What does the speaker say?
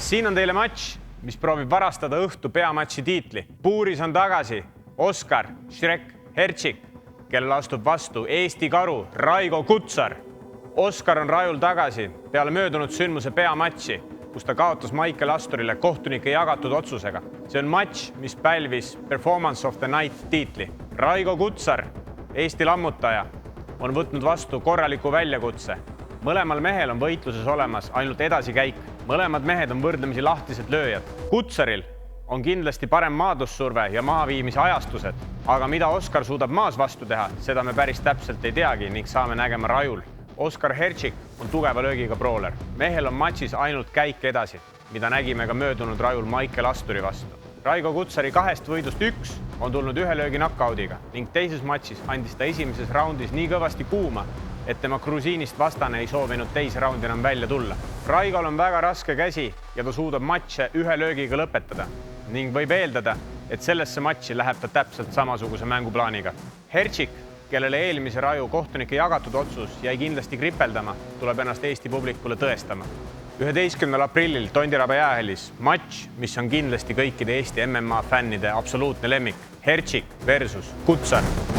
Siin on teile matš, mis proovib varastada õhtu peamatši tiitli. Puuris on tagasi Oskar Shrek Hertšik, kellel astub vastu Eesti karu Raigo Kutsar. Oskar on rajul tagasi peale möödunud sündmuse peamatši, kus ta kaotas Maicel Asturile kohtunike jagatud otsusega. See on matš, mis pälvis Performance of the Night tiitli. Raigo Kutsar, Eesti lammutaja, on võtnud vastu korraliku väljakutse. Mõlemal mehel on võitluses olemas ainult edasikäik. Mõlemad mehed on võrdlemisi lahtised lööjad. Kutsaril on kindlasti parem maadlussurve ja mahaviimise ajastused, aga mida Oskar suudab maas vastu teha, seda me päris täpselt ei teagi ning saame nägema rajul. Oskar Hertšik on tugeva löögiga prooler. Mehel on matšis ainult käik edasi, mida nägime ka möödunud rajul Maicel Asturi vastu. Raigo Kutsari 2 võidust 1 on tulnud 1 löögi knockoudiga ning teises matšis andis ta esimeses raundis nii kõvasti kuuma, et tema grusiinist vastane ei soovinud teise raundi enam välja tulla. Raigol on väga raske käsi ja ta suudab matše 1 löögiga lõpetada ning võib eeldada, et sellesse matši läheb ta täpselt samasuguse mänguplaaniga. Hertšik, kellele eelmise raju kohtunike jagatud otsus jäi kindlasti kripeldama, tuleb ennast Eesti publikule tõestama. 11. aprillil Tondiraba jäähallis matš, mis on kindlasti kõikide Eesti MMA fännide absoluutne lemmik. Hertšik versus Kutsar.